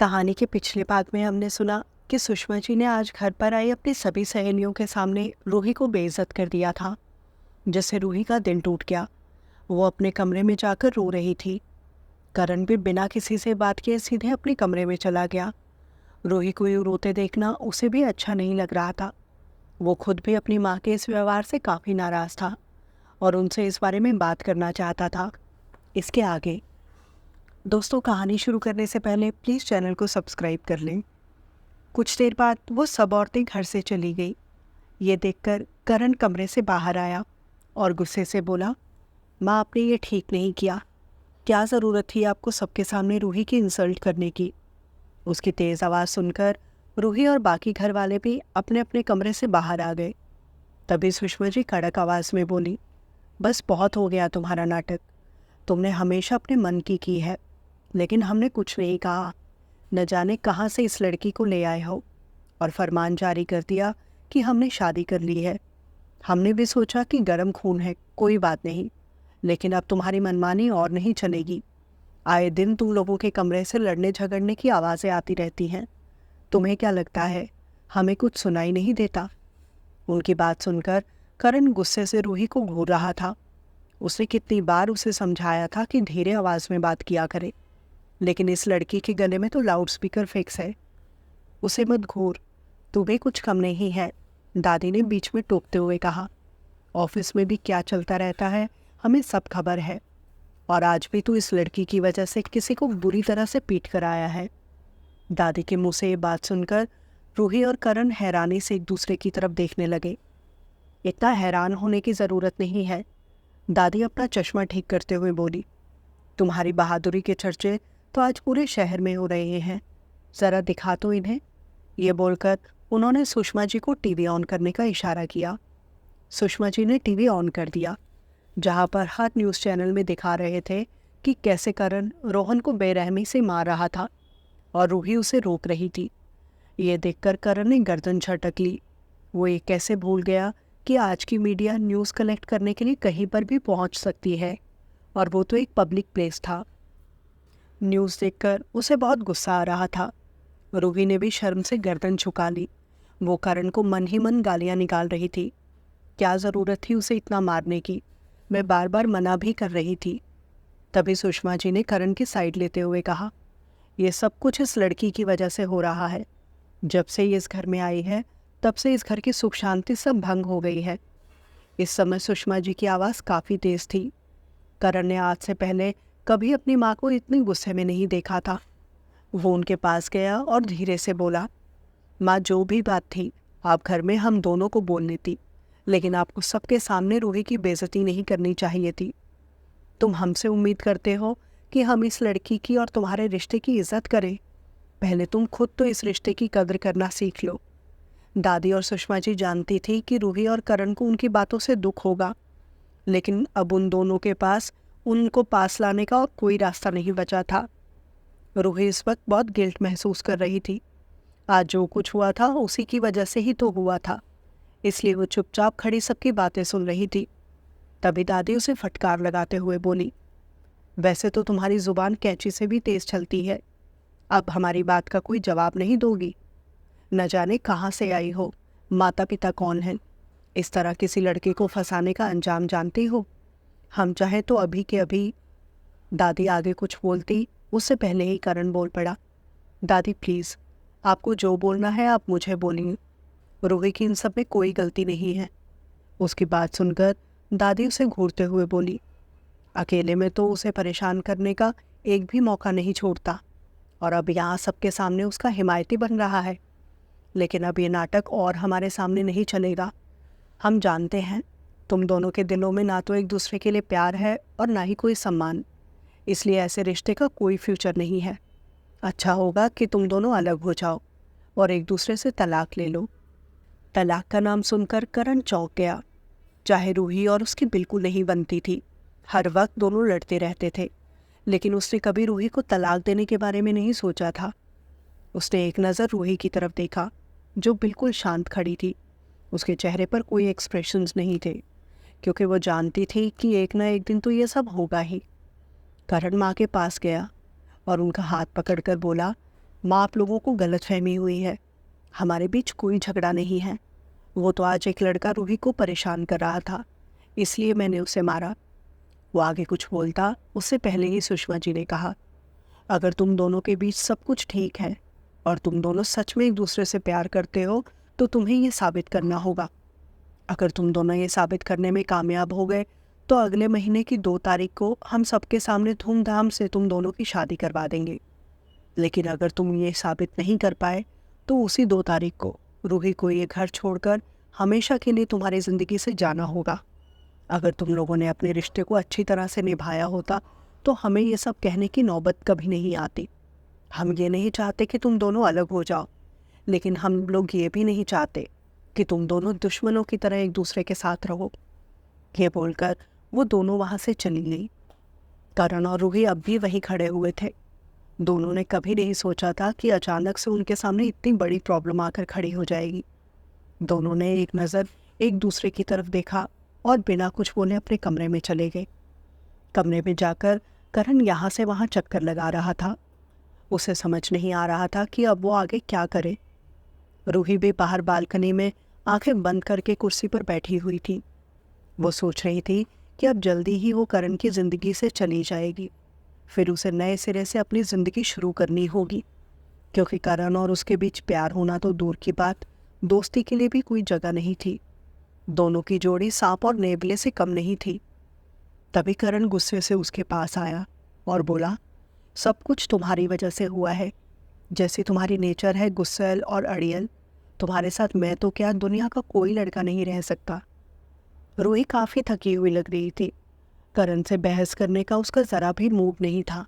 कहानी के पिछले भाग में हमने सुना कि सुषमा जी ने आज घर पर आई अपनी सभी सहेलियों के सामने रूही को बेइज्जत कर दिया था, जिससे रूही का दिल टूट गया। वो अपने कमरे में जाकर रो रही थी। करण भी बिना किसी से बात किए सीधे अपने कमरे में चला गया। रूही को यूं रोते देखना उसे भी अच्छा नहीं लग रहा था। वो खुद भी अपनी माँ के इस व्यवहार से काफ़ी नाराज़ था और उनसे इस बारे में बात करना चाहता था। इसके आगे दोस्तों, कहानी शुरू करने से पहले प्लीज़ चैनल को सब्सक्राइब कर लें। कुछ देर बाद वो सब औरतें घर से चली गई। ये देखकर करण कमरे से बाहर आया और गुस्से से बोला, माँ, आपने ये ठीक नहीं किया। क्या ज़रूरत थी आपको सबके सामने रूही की इंसल्ट करने की। उसकी तेज़ आवाज़ सुनकर रूही और बाकी घर वाले भी अपने अपने कमरे से बाहर आ गए। तभी सुषमा जी कड़क आवाज़ में बोली, बस बहुत हो गया तुम्हारा नाटक। तुमने हमेशा अपने मन की है, लेकिन हमने कुछ नहीं कहा। न जाने कहाँ से इस लड़की को ले आए हो और फरमान जारी कर दिया कि हमने शादी कर ली है। हमने भी सोचा कि गर्म खून है, कोई बात नहीं, लेकिन अब तुम्हारी मनमानी और नहीं चलेगी। आए दिन तुम लोगों के कमरे से लड़ने झगड़ने की आवाज़ें आती रहती हैं। तुम्हें क्या लगता है हमें कुछ सुनाई नहीं देता? उनकी बात सुनकर करण गुस्से से रूही को घूर रहा था। उसने कितनी बार उसे समझाया था कि धीरे आवाज़ में बात किया करे, लेकिन इस लड़की के गले में तो लाउड स्पीकर फिक्स है। उसे मत घूर, तुम्हें कुछ कम नहीं है, दादी ने बीच में टोकते हुए कहा। ऑफिस में भी क्या चलता रहता है हमें सब खबर है, और आज भी तू इस लड़की की वजह से किसी को बुरी तरह से पीट कर आया है। दादी के मुंह से ये बात सुनकर रूही और करण हैरानी से एक दूसरे की तरफ देखने लगे। इतना हैरान होने की ज़रूरत नहीं है, दादी अपना चश्मा ठीक करते हुए बोली। तुम्हारी बहादुरी के चर्चे तो आज पूरे शहर में हो रहे हैं, ज़रा दिखा तो इन्हें। ये बोलकर उन्होंने सुषमा जी को टीवी ऑन करने का इशारा किया। सुषमा जी ने टीवी ऑन कर दिया, जहां पर हर न्यूज़ चैनल में दिखा रहे थे कि कैसे करण रोहन को बेरहमी से मार रहा था और रूही उसे रोक रही थी। ये देखकर करण ने गर्दन झटक ली। वो ये कैसे भूल गया कि आज की मीडिया न्यूज़ कलेक्ट करने के लिए कहीं पर भी पहुंच सकती है, और वो तो एक पब्लिक प्लेस था। न्यूज़ देखकर उसे बहुत गुस्सा आ रहा था। रूही ने भी शर्म से गर्दन झुका ली। वो करण को मन ही मन गालियां निकाल रही थी। क्या ज़रूरत थी उसे इतना मारने की? मैं बार बार मना भी कर रही थी। तभी सुषमा जी ने करण की साइड लेते हुए कहा, ये सब कुछ इस लड़की की वजह से हो रहा है। जब से ये इस घर में आई है, तब से इस घर की सुख शांति सब भंग हो गई है। इस समय सुषमा जी की आवाज़ काफ़ी तेज थी। करण ने आज से पहले कभी अपनी माँ को इतने गुस्से में नहीं देखा था। वो उनके पास गया और धीरे से बोला, माँ, जो भी बात थी आप घर में हम दोनों को बोलनी थी, लेकिन आपको सबके सामने रूही की बेइज्जती नहीं करनी चाहिए थी। तुम हमसे उम्मीद करते हो कि हम इस लड़की की और तुम्हारे रिश्ते की इज्जत करें। पहले तुम खुद तो इस रिश्ते की कदर करना सीख लो। दादी और सुषमा जी जानती थी कि रूही और करण को उनकी बातों से दुख होगा, लेकिन अब उन दोनों के पास उनको पास लाने का और कोई रास्ता नहीं बचा था। रूही इस वक्त बहुत गिल्ट महसूस कर रही थी। आज जो कुछ हुआ था उसी की वजह से ही तो हुआ था, इसलिए वो चुपचाप खड़ी सबकी बातें सुन रही थी। तभी दादी उसे फटकार लगाते हुए बोली, वैसे तो तुम्हारी जुबान कैंची से भी तेज चलती है। अब हमारी बात का कोई जवाब नहीं दोगी? न जाने कहाँ से आई हो, माता पिता कौन हैं, इस तरह किसी लड़के को फंसाने का अंजाम जानती हो? हम चाहें तो अभी के अभी। दादी आगे कुछ बोलती उससे पहले ही करण बोल पड़ा, दादी प्लीज़, आपको जो बोलना है आप मुझे बोलिए। रूही की इन सब में कोई गलती नहीं है। उसकी बात सुनकर दादी उसे घूरते हुए बोली, अकेले में तो उसे परेशान करने का एक भी मौका नहीं छोड़ता, और अब यहाँ सबके सामने उसका हिमायती बन रहा है। लेकिन अब ये नाटक और हमारे सामने नहीं चलेगा। हम जानते हैं तुम दोनों के दिलों में ना तो एक दूसरे के लिए प्यार है और ना ही कोई सम्मान, इसलिए ऐसे रिश्ते का कोई फ्यूचर नहीं है। अच्छा होगा कि तुम दोनों अलग हो जाओ और एक दूसरे से तलाक ले लो। तलाक का नाम सुनकर करण चौंक गया। चाहे रूही और उसकी बिल्कुल नहीं बनती थी, हर वक्त दोनों लड़ते रहते थे, लेकिन उसने कभी रूही को तलाक देने के बारे में नहीं सोचा था। उसने एक नज़र रूही की तरफ देखा, जो बिल्कुल शांत खड़ी थी। उसके चेहरे पर कोई एक्सप्रेशंस नहीं थे, क्योंकि वो जानती थी कि एक ना एक दिन तो ये सब होगा ही। करण माँ के पास गया और उनका हाथ पकड़कर बोला, माँ, आप लोगों को गलतफहमी हुई है। हमारे बीच कोई झगड़ा नहीं है। वो तो आज एक लड़का रूही को परेशान कर रहा था, इसलिए मैंने उसे मारा। वो आगे कुछ बोलता उससे पहले ही सुषमा जी ने कहा, अगर तुम दोनों के बीच सब कुछ ठीक है और तुम दोनों सच में एक दूसरे से प्यार करते हो तो तुम्हें ये साबित करना होगा। अगर तुम दोनों ये साबित करने में कामयाब हो गए तो अगले महीने की 2 तारीख को हम सबके सामने धूमधाम से तुम दोनों की शादी करवा देंगे। लेकिन अगर तुम ये साबित नहीं कर पाए तो उसी 2 तारीख को रूही को ये घर छोड़कर हमेशा के लिए तुम्हारी ज़िंदगी से जाना होगा। अगर तुम लोगों ने अपने रिश्ते को अच्छी तरह से निभाया होता तो हमें ये सब कहने की नौबत कभी नहीं आती। हम ये नहीं चाहते कि तुम दोनों अलग हो जाओ, लेकिन हम लोग ये भी नहीं चाहते कि तुम दोनों दुश्मनों की तरह एक दूसरे के साथ रहो। ये बोलकर वो दोनों वहाँ से चली गई। करण और रूही अब भी वहीं खड़े हुए थे। दोनों ने कभी नहीं सोचा था कि अचानक से उनके सामने इतनी बड़ी प्रॉब्लम आकर खड़ी हो जाएगी। दोनों ने एक नज़र एक दूसरे की तरफ देखा और बिना कुछ बोले अपने कमरे में चले गए। कमरे में जाकर करण यहाँ से वहाँ चक्कर लगा रहा था। उसे समझ नहीं आ रहा था कि अब वो आगे क्या करे। रूही भी बाहर बालकनी में आंखें बंद करके कुर्सी पर बैठी हुई थी। वो सोच रही थी कि अब जल्दी ही वो करण की ज़िंदगी से चली जाएगी, फिर उसे नए सिरे से अपनी ज़िंदगी शुरू करनी होगी, क्योंकि करण और उसके बीच प्यार होना तो दूर की बात, दोस्ती के लिए भी कोई जगह नहीं थी। दोनों की जोड़ी सांप और नेवले से कम नहीं थी। तभी करण गुस्से से उसके पास आया और बोला, सब कुछ तुम्हारी वजह से हुआ है। जैसी तुम्हारी नेचर है गुस्सैल और अड़ियल, तुम्हारे साथ मैं तो क्या दुनिया का कोई लड़का नहीं रह सकता। रूही काफ़ी थकी हुई लग रही थी। करण से बहस करने का उसका ज़रा भी मूड नहीं था।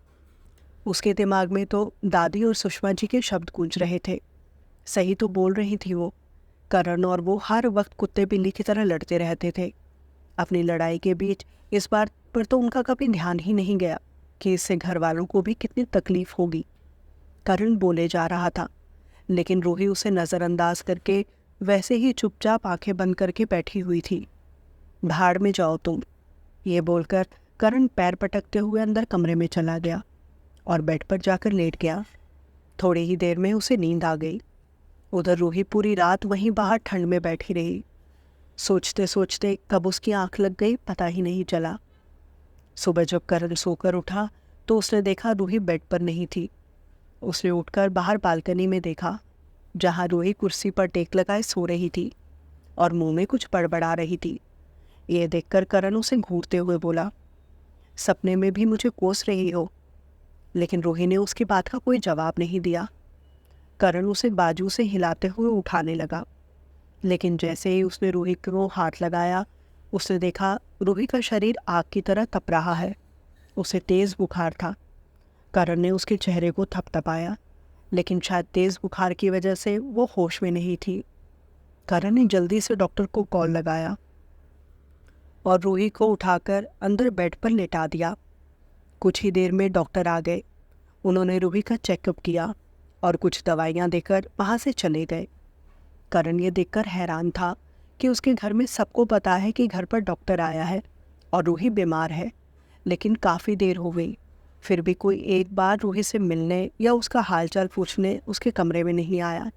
उसके दिमाग में तो दादी और सुषमा जी के शब्द गूंज रहे थे। सही तो बोल रही थी वो। करण और वो हर वक्त कुत्ते बिल्ली की तरह लड़ते रहते थे। अपनी लड़ाई के बीच इस बात पर तो उनका कभी ध्यान ही नहीं गया कि इससे घर वालों को भी कितनी तकलीफ होगी। करण बोले जा रहा था, लेकिन रूही उसे नज़रअंदाज करके वैसे ही चुपचाप आंखें बंद करके बैठी हुई थी। भाड़ में जाओ तुम, ये बोलकर करण पैर पटकते हुए अंदर कमरे में चला गया और बेड पर जाकर लेट गया। थोड़ी ही देर में उसे नींद आ गई। उधर रूही पूरी रात वहीं बाहर ठंड में बैठी रही। सोचते सोचते कब उसकी आंख लग गई पता ही नहीं चला। सुबह जब करण सोकर उठा तो उसने देखा रूही बेड पर नहीं थी। उसने उठकर बाहर बालकनी में देखा, जहां रूही कुर्सी पर टेक लगाए सो रही थी और मुंह में कुछ बड़बड़ा रही थी। ये देखकर करण उसे घूरते हुए बोला, सपने में भी मुझे कोस रही हो। लेकिन रूही ने उसकी बात का कोई जवाब नहीं दिया। करण उसे बाजू से हिलाते हुए उठाने लगा, लेकिन जैसे ही उसने रूही को हाथ लगाया, उसने देखा रूही का शरीर आग की तरह तप रहा है। उसे तेज़ बुखार था। करण ने उसके चेहरे को थपथपाया, लेकिन शायद तेज़ बुखार की वजह से वो होश में नहीं थी। करण ने जल्दी से डॉक्टर को कॉल लगाया और रूही को उठाकर अंदर बेड पर लेटा दिया। कुछ ही देर में डॉक्टर आ गए। उन्होंने रूही का चेकअप किया और कुछ दवाइयाँ देकर वहाँ से चले गए। करण ये देखकर हैरान था कि उसके घर में सबको पता है कि घर पर डॉक्टर आया है और रूही बीमार है, लेकिन काफ़ी देर हो गई, फिर भी कोई एक बार रूही से मिलने या उसका हालचाल पूछने उसके कमरे में नहीं आया।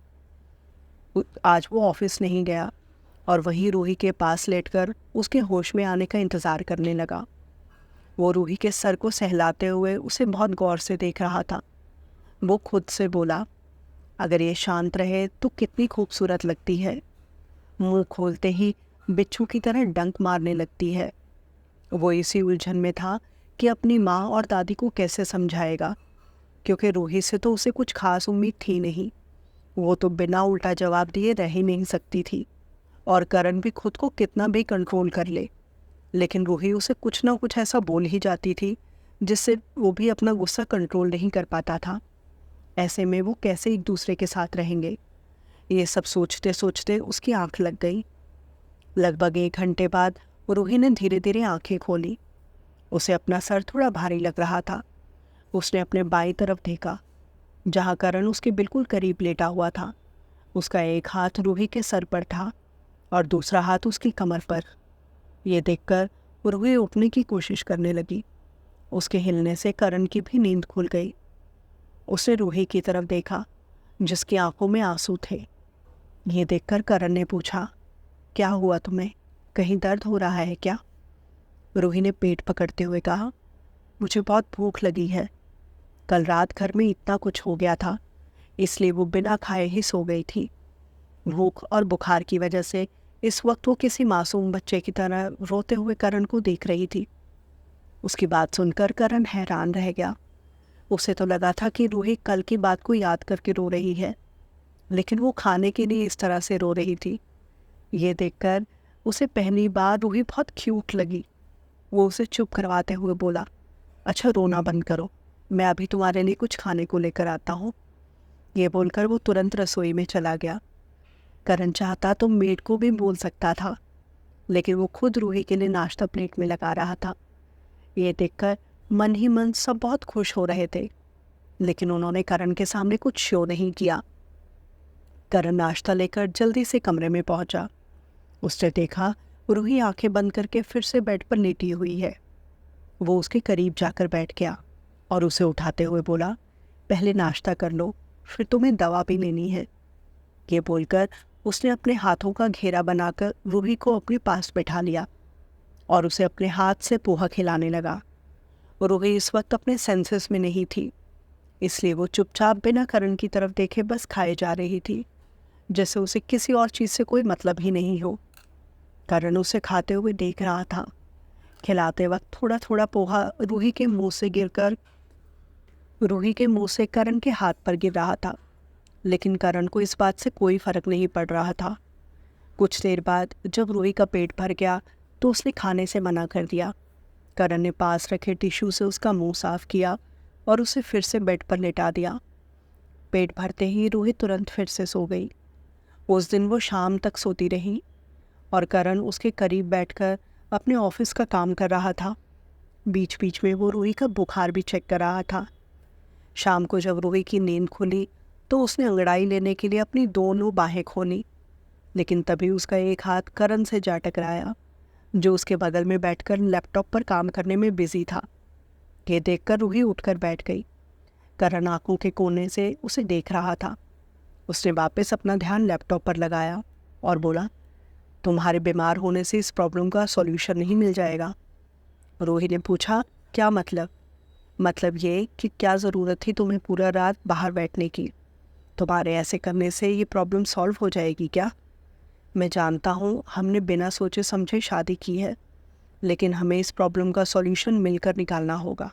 आज वो ऑफिस नहीं गया और वहीं रूही के पास लेटकर उसके होश में आने का इंतज़ार करने लगा। वो रूही के सर को सहलाते हुए उसे बहुत गौर से देख रहा था। वो खुद से बोला, अगर ये शांत रहे तो कितनी खूबसूरत लगती है। मुंह खोलते ही बिच्छू की तरह डंक मारने लगती है। वो इसी उलझन में था कि अपनी माँ और दादी को कैसे समझाएगा, क्योंकि रूही से तो उसे कुछ खास उम्मीद थी नहीं। वो तो बिना उल्टा जवाब दिए रह ही नहीं सकती थी, और करण भी खुद को कितना भी कंट्रोल कर ले, लेकिन रूही उसे कुछ ना कुछ ऐसा बोल ही जाती थी जिससे वो भी अपना गुस्सा कंट्रोल नहीं कर पाता था। ऐसे में वो कैसे एक दूसरे के साथ रहेंगे। ये सब सोचते सोचते उसकी आंख लग गई। लगभग 1 घंटे बाद रूही ने धीरे धीरे आंखें खोली। उसे अपना सर थोड़ा भारी लग रहा था। उसने अपने बाईं तरफ देखा, जहाँ करण उसके बिल्कुल करीब लेटा हुआ था। उसका एक हाथ रूही के सर पर था और दूसरा हाथ उसकी कमर पर। ये देखकर रूही उठने की कोशिश करने लगी। उसके हिलने से करण की भी नींद खुल गई। उसने रूही की तरफ देखा, जिसकी आंखों में आंसू थे। ये देखकर करण ने पूछा, क्या हुआ तुम्हें? कहीं दर्द हो रहा है क्या? रूही ने पेट पकड़ते हुए कहा, मुझे बहुत भूख लगी है। कल रात घर में इतना कुछ हो गया था, इसलिए वो बिना खाए ही सो गई थी। भूख और बुखार की वजह से इस वक्त वो किसी मासूम बच्चे की तरह रोते हुए करण को देख रही थी। उसकी बात सुनकर करण हैरान रह गया। उसे तो लगा था कि रूही कल की बात को याद करके रो रही है, लेकिन वो खाने के लिए इस तरह से रो रही थी। ये देखकर उसे पहली बार रूही बहुत क्यूट लगी। वो उसे चुप करवाते हुए बोला, अच्छा रोना बंद करो, मैं अभी तुम्हारे लिए कुछ खाने को लेकर आता हूँ। ये बोलकर वो तुरंत रसोई में चला गया। करण चाहता तो मेड को भी बोल सकता था, लेकिन वो खुद रूही के लिए नाश्ता प्लेट में लगा रहा था। ये देखकर मन ही मन सब बहुत खुश हो रहे थे, लेकिन उन्होंने करण के सामने कुछ शो नहीं किया। करण नाश्ता लेकर जल्दी से कमरे में पहुंचा। उसने देखा रूही आंखें बंद करके फिर से बेड पर लेटी हुई है। वो उसके करीब जाकर बैठ गया और उसे उठाते हुए बोला, पहले नाश्ता कर लो, फिर तुम्हें दवा भी लेनी है। ये बोलकर उसने अपने हाथों का घेरा बनाकर रूही को अपने पास बैठा लिया और उसे अपने हाथ से पोहा खिलाने लगा। रूही इस वक्त अपने सेंसेस में नहीं थी, इसलिए वो चुपचाप बिना करण की तरफ देखे बस खाए जा रही थी, जैसे उसे किसी और चीज़ से कोई मतलब ही नहीं हो। करण उसे खाते हुए देख रहा था। खिलाते वक्त थोड़ा थोड़ा पोहा रूही के मुंह से करण के हाथ पर गिर रहा था, लेकिन करण को इस बात से कोई फर्क नहीं पड़ रहा था। कुछ देर बाद जब रूही का पेट भर गया तो उसने खाने से मना कर दिया। करण ने पास रखे टिश्यू से उसका मुंह साफ किया और उसे फिर से बेड पर लेटा दिया। पेट भरते ही रूही तुरंत फिर से सो गई। उस दिन वो शाम तक सोती रही और करण उसके करीब बैठकर अपने ऑफिस का काम कर रहा था। बीच बीच में वो रूही का बुखार भी चेक कर रहा था। शाम को जब रूही की नींद खुली तो उसने अंगड़ाई लेने के लिए अपनी दोनों बाहें खोली, लेकिन तभी उसका एक हाथ करण से जा टकराया, जो उसके बगल में बैठकर लैपटॉप पर काम करने में बिजी था। ये देखकर रूही उठकर बैठ गई। करण आंखों के कोने से उसे देख रहा था। उसने वापस अपना ध्यान लैपटॉप पर लगाया और बोला, तुम्हारे बीमार होने से इस प्रॉब्लम का सॉल्यूशन नहीं मिल जाएगा। रूही ने पूछा, क्या मतलब? मतलब ये कि क्या ज़रूरत थी तुम्हें पूरा रात बाहर बैठने की? तुम्हारे ऐसे करने से ये प्रॉब्लम सॉल्व हो जाएगी क्या? मैं जानता हूँ हमने बिना सोचे समझे शादी की है, लेकिन हमें इस प्रॉब्लम का सॉल्यूशन मिलकर निकालना होगा।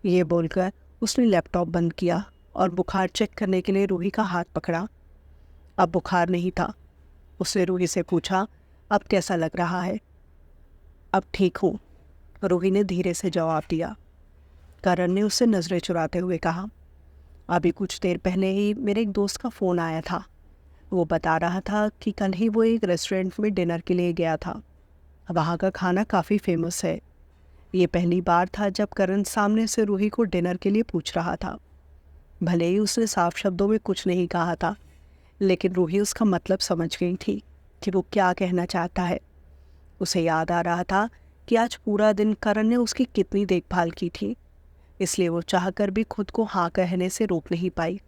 ये बोलकर उसने लैपटॉप बंद किया और बुखार चेक करने के लिए रूही का हाथ पकड़ा। अब बुखार नहीं था। उसने रूही से पूछा, अब कैसा लग रहा है? अब ठीक हूँ, रूही ने धीरे से जवाब दिया। करण ने उससे नज़रें चुराते हुए कहा, अभी कुछ देर पहले ही मेरे एक दोस्त का फ़ोन आया था। वो बता रहा था कि कल ही वो एक रेस्टोरेंट में डिनर के लिए गया था। वहाँ का खाना काफ़ी फेमस है। ये पहली बार था जब करण सामने से रूही को डिनर के लिए पूछ रहा था। भले ही उसने साफ शब्दों में कुछ नहीं कहा था, लेकिन रूही उसका मतलब समझ गई थी कि वो क्या कहना चाहता है। उसे याद आ रहा था कि आज पूरा दिन करण ने उसकी कितनी देखभाल की थी, इसलिए वो चाहकर भी खुद को हाँ कहने से रोक नहीं पाई।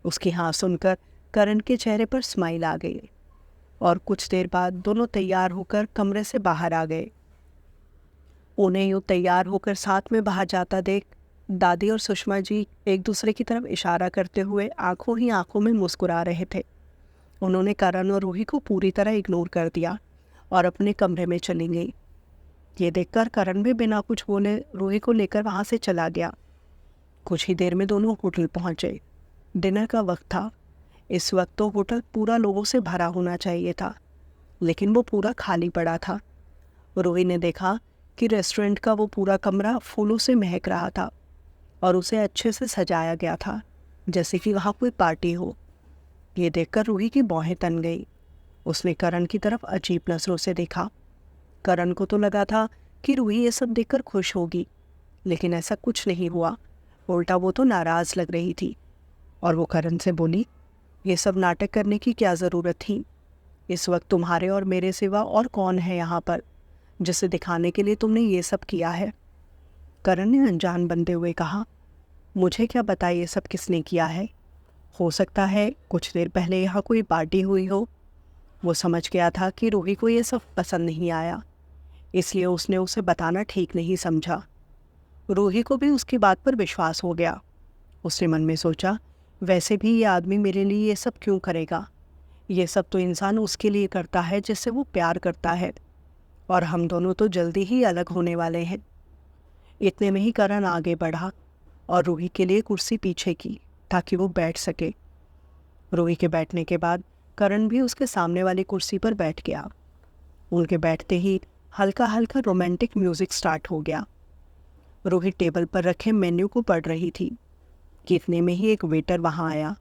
उसकी हाँ सुनकर करण के चेहरे पर स्माइल आ गई और कुछ देर बाद दोनों तैयार होकर कमरे से बाहर आ गए। उन्हें यूँ तैयार होकर साथ में बाहर जाता देख दादी और सुषमा जी एक दूसरे की तरफ इशारा करते हुए आंखों ही आंखों में मुस्कुरा रहे थे। उन्होंने करण और रूही को पूरी तरह इग्नोर कर दिया और अपने कमरे में चली गई। ये देखकर करण भी बिना कुछ बोले रूही को लेकर वहाँ से चला गया। कुछ ही देर में दोनों होटल पहुँचे। डिनर का वक्त था। इस वक्त तो होटल पूरा लोगों से भरा होना चाहिए था, लेकिन वो पूरा खाली पड़ा था। रूही ने देखा कि रेस्टोरेंट का वो पूरा कमरा फूलों से महक रहा था और उसे अच्छे से सजाया गया था, जैसे कि वहाँ कोई पार्टी हो। ये देखकर रूही की भौहें तन गई। उसने करण की तरफ अजीब नज़रों से देखा। करण को तो लगा था कि रूही ये सब देखकर खुश होगी, लेकिन ऐसा कुछ नहीं हुआ। उल्टा वो तो नाराज़ लग रही थी और वो करण से बोली, ये सब नाटक करने की क्या ज़रूरत थी? इस वक्त तुम्हारे और मेरे सिवा और कौन है यहाँ पर, जिसे दिखाने के लिए तुमने ये सब किया है? करण ने अनजान बनते हुए कहा, मुझे क्या पता ये सब किसने किया है। हो सकता है कुछ देर पहले यहाँ कोई पार्टी हुई हो। वो समझ गया था कि रूही को ये सब पसंद नहीं आया, इसलिए उसने उसे बताना ठीक नहीं समझा। रूही को भी उसकी बात पर विश्वास हो गया। उसने मन में सोचा, वैसे भी ये आदमी मेरे लिए ये सब क्यों करेगा। ये सब तो इंसान उसके लिए करता है जिससे वो प्यार करता है, और हम दोनों तो जल्दी ही अलग होने वाले हैं। इतने में ही करण आगे बढ़ा और रूही के लिए कुर्सी पीछे की ताकि वो बैठ सके। रूही के बैठने के बाद करण भी उसके सामने वाली कुर्सी पर बैठ गया। उनके बैठते ही हल्का हल्का रोमांटिक म्यूजिक स्टार्ट हो गया। रूही टेबल पर रखे मेन्यू को पढ़ रही थी कि इतने में ही एक वेटर वहां आया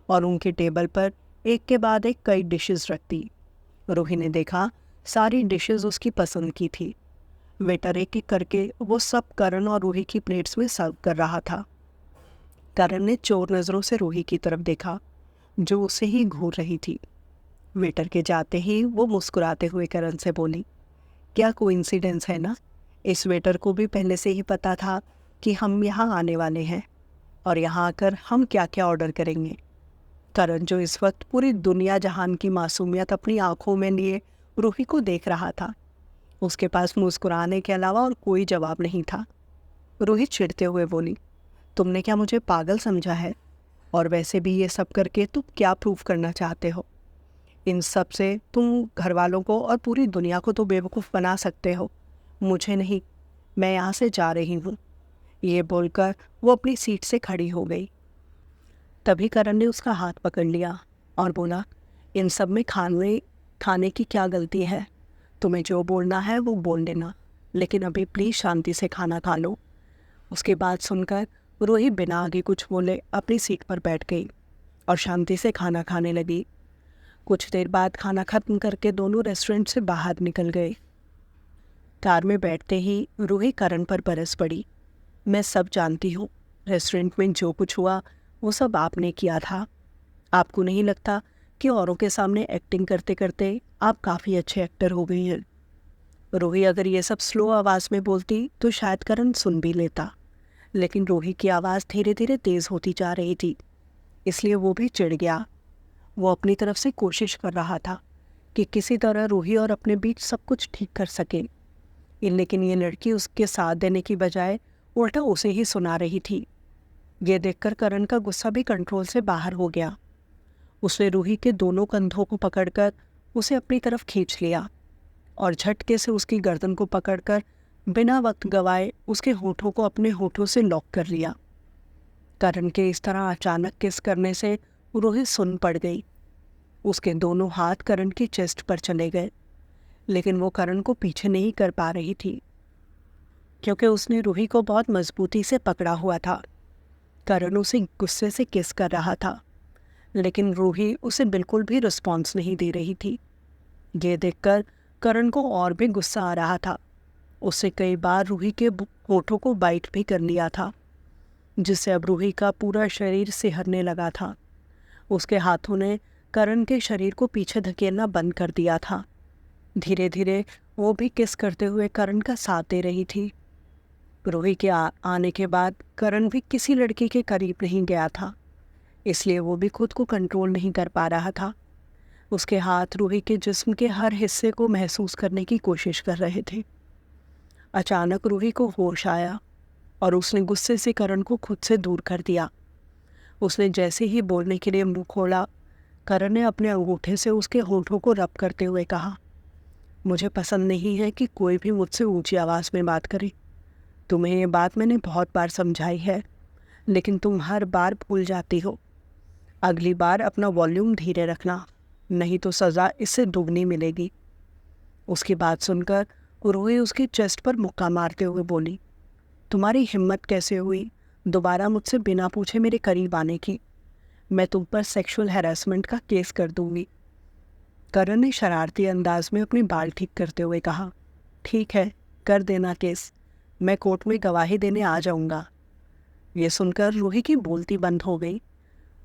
और उनके टेबल पर एक के बाद एक कई डिशेस रख दी। रूही ने देखा सारी डिशेस उसकी पसंद की थी। वेटर एक एक करके वो सब करण और रूही की प्लेट्स में सर्व कर रहा था। करण ने चोर नज़रों से रूही की तरफ देखा जो उसे ही घूर रही थी। वेटर के जाते ही वो मुस्कुराते हुए करण से बोली, क्या कोइंसिडेंस है ना। इस वेटर को भी पहले से ही पता था कि हम यहाँ आने वाले हैं और यहाँ आकर हम क्या क्या ऑर्डर करेंगे। करण जो इस वक्त पूरी दुनिया जहान की मासूमियत अपनी आंखों में लिए रूही को देख रहा था, उसके पास मुस्कुराने के अलावा और कोई जवाब नहीं था। रूही चिढ़ते हुए बोली, तुमने क्या मुझे पागल समझा है? और वैसे भी ये सब करके तुम क्या प्रूफ करना चाहते हो? इन सब से तुम घर वालों को और पूरी दुनिया को तो बेवकूफ़ बना सकते हो, मुझे नहीं। मैं यहाँ से जा रही हूँ। ये बोलकर वो अपनी सीट से खड़ी हो गई। तभी करण ने उसका हाथ पकड़ लिया और बोला, इन सब में खाने की क्या गलती है? तुम्हें जो बोलना है वो बोल लेना, लेकिन अभी प्लीज़ शांति से खाना खा लो। उसकी बात सुनकर रूही बिना आगे कुछ बोले अपनी सीट पर बैठ गई और शांति से खाना खाने लगी। कुछ देर बाद खाना खत्म करके दोनों रेस्टोरेंट से बाहर निकल गए। कार में बैठते ही रूही करण पर बरस पड़ी। मैं सब जानती हूँ, रेस्टोरेंट में जो कुछ हुआ वो सब आपने किया था। आपको नहीं लगता कि औरों के सामने एक्टिंग करते करते आप काफ़ी अच्छे एक्टर हो गई हैं? रूही अगर ये सब स्लो आवाज़ में बोलती तो शायद करण सुन भी लेता, लेकिन रूही की आवाज़ धीरे धीरे तेज़ होती जा रही थी, इसलिए वो भी चिढ़ गया। वो अपनी तरफ से कोशिश कर रहा था कि किसी तरह रूही और अपने बीच सब कुछ ठीक कर सके, लेकिन ये लड़की उसके साथ देने की बजाय उल्टा उसे ही सुना रही थी। ये देखकर करण का गुस्सा भी कंट्रोल से बाहर हो गया। उसने रूही के दोनों कंधों को पकड़कर उसे अपनी तरफ खींच लिया और झटके से उसकी गर्दन को पकड़कर बिना वक्त गवाए उसके होठों को अपने होठों से लॉक कर लिया। करण के इस तरह अचानक किस करने से रूही सुन पड़ गई। उसके दोनों हाथ करण की चेस्ट पर चले गए, लेकिन वो करण को पीछे नहीं कर पा रही थी क्योंकि उसने रूही को बहुत मजबूती से पकड़ा हुआ था। करण उसे गुस्से से किस कर रहा था, लेकिन रूही उसे बिल्कुल भी रिस्पॉन्स नहीं दे रही थी। ये देखकर करण को और भी गुस्सा आ रहा था। उससे कई बार रूही के होठों को बाइट भी कर लिया था, जिससे अब रूही का पूरा शरीर सिहरने लगा था। उसके हाथों ने करण के शरीर को पीछे धकेलना बंद कर दिया था। धीरे धीरे वो भी किस करते हुए करण का साथ दे रही थी। रूही के आने के बाद करण भी किसी लड़की के करीब नहीं गया था, इसलिए वो भी खुद को कंट्रोल नहीं कर पा रहा था। उसके हाथ रूही के जिस्म के हर हिस्से को महसूस करने की कोशिश कर रहे थे। अचानक रूही को होश आया और उसने गुस्से से करण को खुद से दूर कर दिया। उसने जैसे ही बोलने के लिए मुंह खोला, करण ने अपने अंगूठे से उसके होठों को रब करते हुए कहा, मुझे पसंद नहीं है कि कोई भी मुझसे ऊंची आवाज़ में बात करे। तुम्हें ये बात मैंने बहुत बार समझाई है, लेकिन तुम हर बार भूल जाती हो। अगली बार अपना वॉल्यूम धीरे रखना, नहीं तो सज़ा इससे दुगनी मिलेगी। उसकी बात सुनकर रूही उसकी चेस्ट पर मुक्का मारते हुए बोली, तुम्हारी हिम्मत कैसे हुई दोबारा मुझसे बिना पूछे मेरे करीब आने की? मैं तुम पर सेक्सुअल हैरेसमेंट का केस कर दूंगी। करण ने शरारती अंदाज में अपने बाल ठीक करते हुए कहा, ठीक है, कर देना केस, मैं कोर्ट में गवाही देने आ जाऊंगा। ये सुनकर रूही की बोलती बंद हो गई।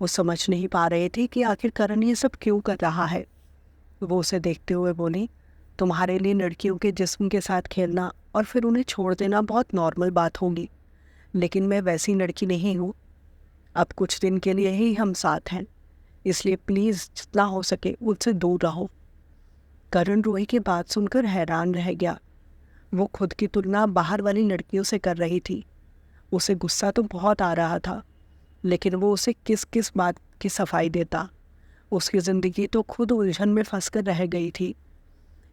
वो समझ नहीं पा रहे थे कि आखिर करण ये सब क्यों कर रहा है। वो उसे देखते हुए बोली, तुम्हारे लिए लड़कियों के जिस्म के साथ खेलना और फिर उन्हें छोड़ देना बहुत नॉर्मल बात होगी, लेकिन मैं वैसी लड़की नहीं हूँ। अब कुछ दिन के लिए ही हम साथ हैं, इसलिए प्लीज़ जितना हो सके मुझसे दूर रहो। करण रूही की बात सुनकर हैरान रह गया। वो खुद की तुलना बाहर वाली लड़कियों से कर रही थी। उसे गुस्सा तो बहुत आ रहा था, लेकिन वो उसे किस किस बात की सफाई देता। उसकी ज़िंदगी तो खुद उलझन में फंसकर रह गई थी।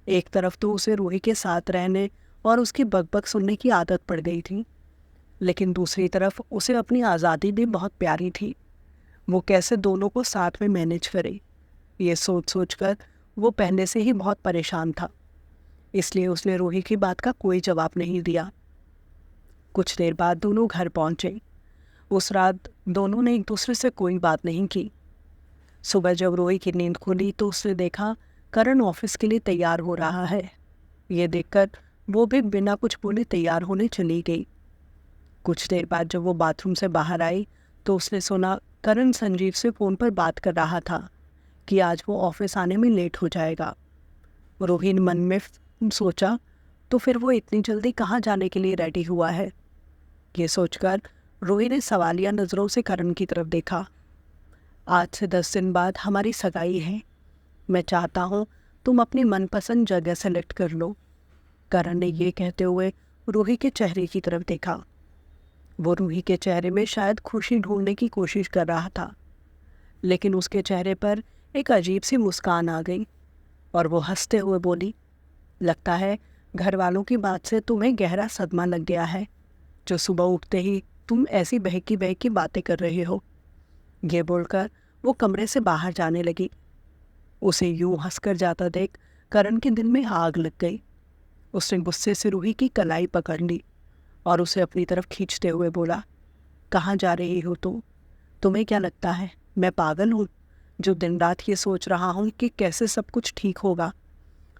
एक तरफ तो उसे रूही के साथ रहने और उसकी बकबक सुनने की आदत पड़ गई थी, लेकिन दूसरी तरफ उसे अपनी आज़ादी भी बहुत प्यारी थी। वो कैसे दोनों को साथ में मैनेज करे, ये सोच सोच कर वो पहले से ही बहुत परेशान था। इसलिए उसने रूही की बात का कोई जवाब नहीं दिया। कुछ देर बाद दोनों घर पहुंचे। उस रात दोनों ने एक दूसरे से कोई बात नहीं की। सुबह जब रूही की नींद खुली तो उसने देखा करण ऑफिस के लिए तैयार हो रहा है। ये देखकर वो भी बिना कुछ बोले तैयार होने चली गई। कुछ देर बाद जब वो बाथरूम से बाहर आई तो उसने सुना करण संजीव से फ़ोन पर बात कर रहा था कि आज वो ऑफिस आने में लेट हो जाएगा। रूही ने मन में सोचा, तो फिर वो इतनी जल्दी कहाँ जाने के लिए रेडी हुआ है। ये सोचकर रूही ने सवालिया नज़रों से करण की तरफ देखा। आज से 10 दिन बाद हमारी सगाई है। मैं चाहता हूँ तुम अपनी मनपसंद जगह सेलेक्ट कर लो। करण ने ये कहते हुए रूही के चेहरे की तरफ देखा। वो रूही के चेहरे में शायद खुशी ढूंढने की कोशिश कर रहा था, लेकिन उसके चेहरे पर एक अजीब सी मुस्कान आ गई और वो हंसते हुए बोली, लगता है घर वालों की बात से तुम्हें गहरा सदमा लग गया है, जो सुबह उठते ही तुम ऐसी बहकी बहकी बातें कर रहे हो। ये बोलकर वो कमरे से बाहर जाने लगी। उसे यूं हंसकर जाता देख करण के दिल में आग लग गई। उसने गुस्से से रूही की कलाई पकड़ ली और उसे अपनी तरफ खींचते हुए बोला, कहाँ जा रही हो तुम? तुम्हें क्या लगता है मैं पागल हूँ जो दिन रात ये सोच रहा हूँ कि कैसे सब कुछ ठीक होगा?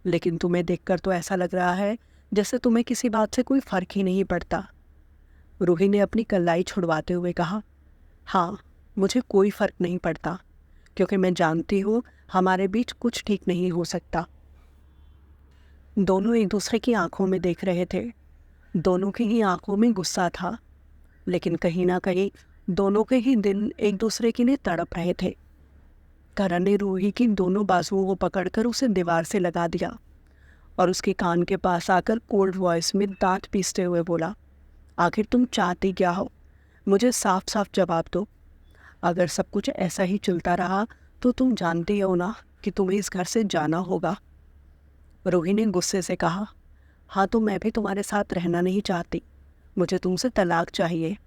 लेकिन तुम्हें देखकर तो ऐसा लग रहा है जैसे तुम्हें किसी बात से कोई फर्क ही नहीं पड़ता। रूही ने अपनी कलाई छुड़वाते हुए कहा, हाँ, मुझे कोई फर्क नहीं पड़ता, क्योंकि मैं जानती हूँ हमारे बीच कुछ ठीक नहीं हो सकता। दोनों एक दूसरे की आंखों में देख रहे थे। दोनों की ही आंखों में गुस्सा था, लेकिन कहीं ना कहीं दोनों के ही दिल एक दूसरे के लिए तड़प रहे थे। करण ने रूही की दोनों बाजुओं को पकड़कर उसे दीवार से लगा दिया और उसके कान के पास आकर कोल्ड वॉइस में दांत पीसते हुए बोला, आखिर तुम चाहती क्या हो? मुझे साफ साफ जवाब दो। अगर सब कुछ ऐसा ही चलता रहा तो तुम जानती हो ना कि तुम्हें इस घर से जाना होगा। रूही ने गुस्से से कहा, हाँ, तो मैं भी तुम्हारे साथ रहना नहीं चाहती। मुझे तुमसे तलाक चाहिए।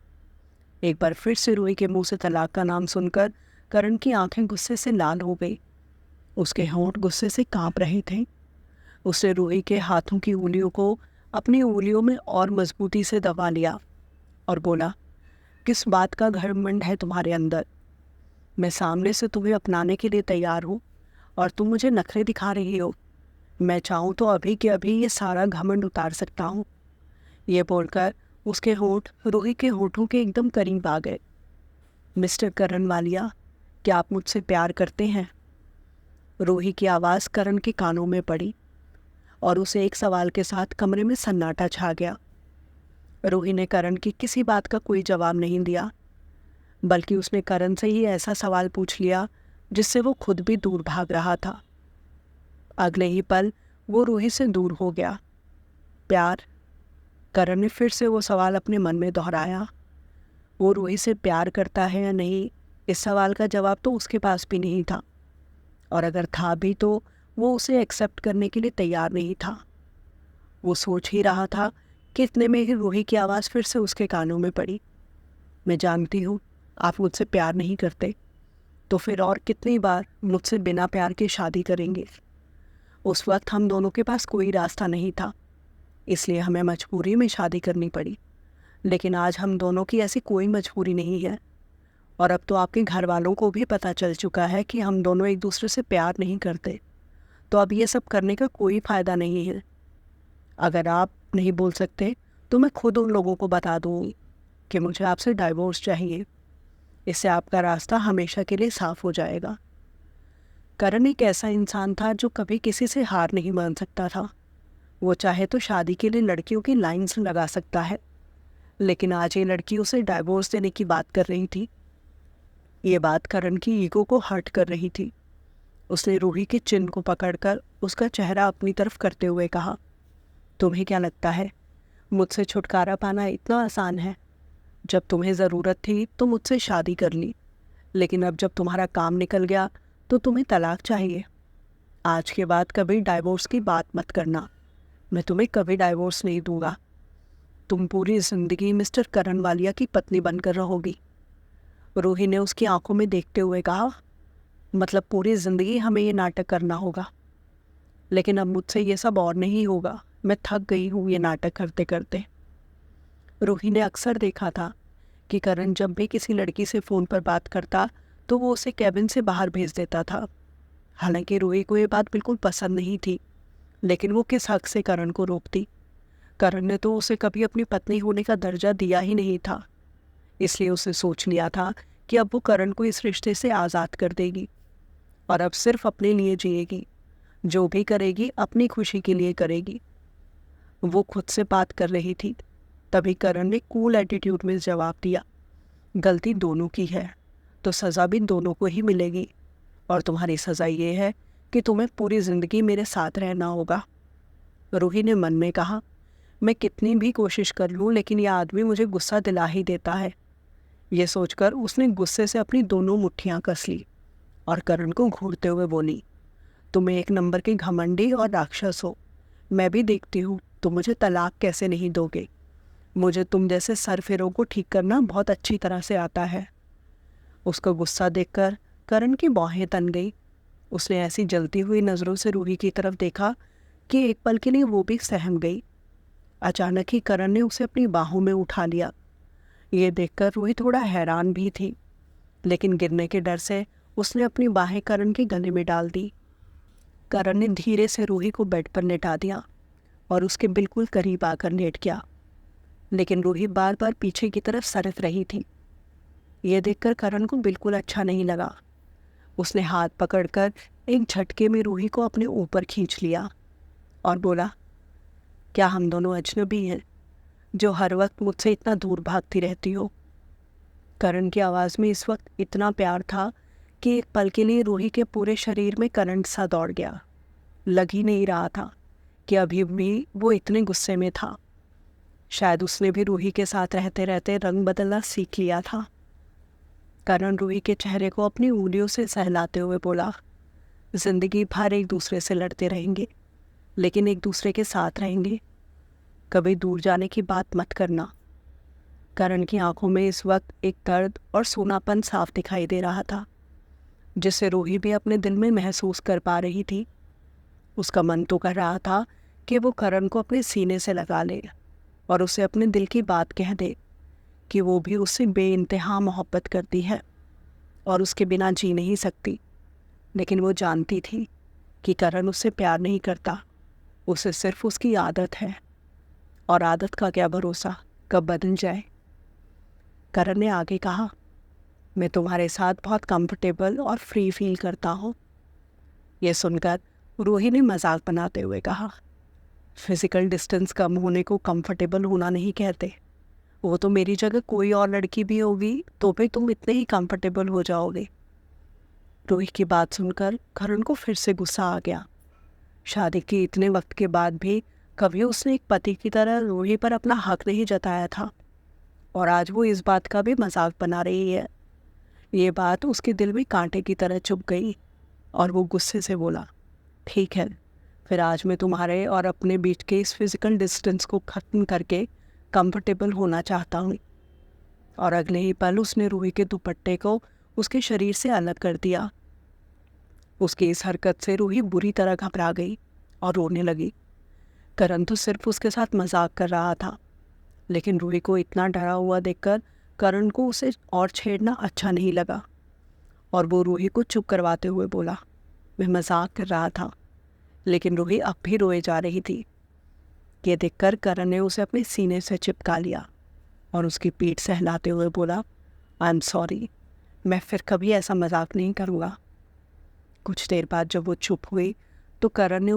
एक बार फिर से रूही के मुंह से तलाक का नाम सुनकर करण की आंखें गुस्से से लाल हो गई। उसके होंठ गुस्से से कांप रहे थे। उसने रूही के हाथों की उंगलियों को अपनी उंगलियों में और मजबूती से दबा लिया और बोला, किस बात का घमंड है तुम्हारे अंदर? मैं सामने से तुम्हें अपनाने के लिए तैयार हूँ और तुम मुझे नखरे दिखा रही हो। मैं चाहूँ तो अभी के अभी ये सारा घमंड उतार सकता हूँ। ये बोलकर उसके होंठ रूही के होठों के एकदम करीब आ गए। मिस्टर करण वालिया, क्या आप मुझसे प्यार करते हैं? रूही की आवाज़ करण के कानों में पड़ी और उसे एक सवाल के साथ कमरे में सन्नाटा छा गया। रूही ने करण की किसी बात का कोई जवाब नहीं दिया, बल्कि उसने करण से ही ऐसा सवाल पूछ लिया जिससे वो खुद भी दूर भाग रहा था। अगले ही पल वो रूही से दूर हो गया। प्यार? करण ने फिर से वो सवाल अपने मन में दोहराया। वो रूही से प्यार करता है या नहीं, इस सवाल का जवाब तो उसके पास भी नहीं था, और अगर था भी तो वो उसे एक्सेप्ट करने के लिए तैयार नहीं था। वो सोच ही रहा था कि इतने में ही रूही की आवाज़ फिर से उसके कानों में पड़ी। मैं जानती हूँ आप मुझसे प्यार नहीं करते, तो फिर और कितनी बार मुझसे बिना प्यार के शादी करेंगे? उस वक्त हम दोनों के पास कोई रास्ता नहीं था, इसलिए हमें मजबूरी में शादी करनी पड़ी। लेकिन आज हम दोनों की ऐसी कोई मजबूरी नहीं है, और अब तो आपके घर वालों को भी पता चल चुका है कि हम दोनों एक दूसरे से प्यार नहीं करते, तो अब ये सब करने का कोई फ़ायदा नहीं है। अगर आप नहीं बोल सकते तो मैं खुद उन लोगों को बता दूँगी कि मुझे आपसे डाइवोर्स चाहिए। इससे आपका रास्ता हमेशा के लिए साफ हो जाएगा। करण एक ऐसा इंसान था जो कभी किसी से हार नहीं मान सकता था। वो चाहे तो शादी के लिए लड़कियों की लाइन्स लगा सकता है, लेकिन आज ये लड़की उसे डाइवोर्स देने की बात कर रही थी। ये बात करण की ईगो को हर्ट कर रही थी। उसने रूही के चिन को पकड़कर उसका चेहरा अपनी तरफ करते हुए कहा, तुम्हें क्या लगता है मुझसे छुटकारा पाना इतना आसान है? जब तुम्हें ज़रूरत थी तो मुझसे शादी कर ली, लेकिन अब जब तुम्हारा काम निकल गया तो तुम्हें तलाक चाहिए। आज के बाद कभी डाइवोर्स की बात मत करना। मैं तुम्हें कभी डाइवोर्स नहीं दूंगा। तुम पूरी ज़िंदगी मिस्टर करण वालिया की पत्नी बनकर रहोगी। रूही ने उसकी आंखों में देखते हुए कहा, मतलब पूरी ज़िंदगी हमें ये नाटक करना होगा? लेकिन अब मुझसे ये सब और नहीं होगा। मैं थक गई हूँ ये नाटक करते करते। रूही ने अक्सर देखा था कि करण जब भी किसी लड़की से फ़ोन पर बात करता तो वो उसे कैबिन से बाहर भेज देता था। हालांकि रूही को ये बात बिल्कुल पसंद नहीं थी, लेकिन वो किस हक से करण को रोकती? करण ने तो उसे कभी अपनी पत्नी होने का दर्जा दिया ही नहीं था। इसलिए उसे सोच लिया था कि अब वो करण को इस रिश्ते से आज़ाद कर देगी और अब सिर्फ अपने लिए जिएगी। जो भी करेगी अपनी खुशी के लिए करेगी। वो खुद से बात कर रही थी, तभी करण ने कूल एटीट्यूड में जवाब दिया, गलती दोनों की है तो सज़ा भी दोनों को ही मिलेगी, और तुम्हारी सज़ा ये है कि तुम्हें पूरी ज़िंदगी मेरे साथ रहना होगा। रूही ने मन में कहा, मैं कितनी भी कोशिश कर लूँ लेकिन यह आदमी मुझे गुस्सा दिला ही देता है। ये सोचकर उसने गुस्से से अपनी दोनों मुट्ठियाँ कस ली और करण को घूरते हुए बोली, तुम एक नंबर के घमंडी और राक्षस हो। मैं भी देखती हूँ तुम मुझे तलाक कैसे नहीं दोगे। मुझे तुम जैसे सरफिरों को ठीक करना बहुत अच्छी तरह से आता है। उसका गुस्सा देखकर करण की बाहें तन गई। उसने ऐसी जलती हुई नज़रों से रूही की तरफ देखा कि एक पल के लिए वो भी सहम गई। अचानक ही करण ने उसे अपनी बाहों में उठा लिया। ये देखकर रूही थोड़ा हैरान भी थी, लेकिन गिरने के डर से उसने अपनी बाहें करण के गले में डाल दी। करण ने धीरे से रूही को बेड पर लेटा दिया और उसके बिल्कुल करीब आकर लेट गया, लेकिन रूही बार बार पीछे की तरफ सरक रही थी। यह देखकर करण को बिल्कुल अच्छा नहीं लगा। उसने हाथ पकड़कर एक झटके में रूही को अपने ऊपर खींच लिया और बोला, क्या हम दोनों अजनबी हैं जो हर वक्त मुझसे इतना दूर भागती रहती हो? करण की आवाज़ में इस वक्त इतना प्यार था कि एक पल के लिए रूही के पूरे शरीर में करंट सा दौड़ गया। लग ही नहीं रहा था कि अभी भी वो इतने गुस्से में था। शायद उसने भी रूही के साथ रहते रहते रंग बदलना सीख लिया था। करण रूही के चेहरे को अपनी उंगलियों से सहलाते हुए बोला, जिंदगी भर एक दूसरे से लड़ते रहेंगे, लेकिन एक दूसरे के साथ रहेंगे। कभी दूर जाने की बात मत करना। करण की आंखों में इस वक्त एक दर्द और सूनापन साफ दिखाई दे रहा था, जिसे रूही भी अपने दिल में महसूस कर पा रही थी। उसका मन तो कर रहा था कि वो करण को अपने सीने से लगा ले और उसे अपने दिल की बात कह दे कि वो भी उससे बेइंतहा मोहब्बत करती है और उसके बिना जी नहीं सकती। लेकिन वो जानती थी कि करण उससे प्यार नहीं करता, उसे सिर्फ उसकी आदत है, और आदत का क्या भरोसा कब बदल जाए। करण ने आगे कहा, मैं तुम्हारे साथ बहुत कंफर्टेबल और फ्री फील करता हूँ। यह सुनकर रूही ने मजाक बनाते हुए कहा, फिजिकल डिस्टेंस कम होने को कंफर्टेबल होना नहीं कहते। वो तो मेरी जगह कोई और लड़की भी होगी तो भी तुम इतने ही कंफर्टेबल हो जाओगे। रूही की बात सुनकर करण को फिर से गुस्सा आ गया। शादी के इतने वक्त के बाद भी कभी उसने एक पति की तरह रूही पर अपना हक नहीं जताया था, और आज वो इस बात का भी मजाक बना रही है। ये बात उसके दिल में कांटे की तरह चुभ गई और वो गुस्से से बोला, ठीक है, फिर आज मैं तुम्हारे और अपने बीच के इस फिजिकल डिस्टेंस को ख़त्म करके कंफर्टेबल होना चाहता हूँ। और अगले ही पल उसने रूही के दुपट्टे को उसके शरीर से अलग कर दिया। उसकी इस हरकत से रूही बुरी तरह घबरा गई और रोने लगी। करण तो सिर्फ उसके साथ मजाक कर रहा था, लेकिन रूही को इतना डरा हुआ देखकर करण को उसे और छेड़ना अच्छा नहीं लगा, और वो रूही को चुप करवाते हुए बोला, मैं मजाक कर रहा था। लेकिन रूही अब भी रोए जा रही थी। ये देखकर करण ने उसे अपने सीने से चिपका लिया और उसकी पीठ सहलाते हुए बोला, आई एम सॉरी, मैं फिर कभी ऐसा मजाक नहीं करूँगा। कुछ देर बाद जब वो चुप हुई तो करण ने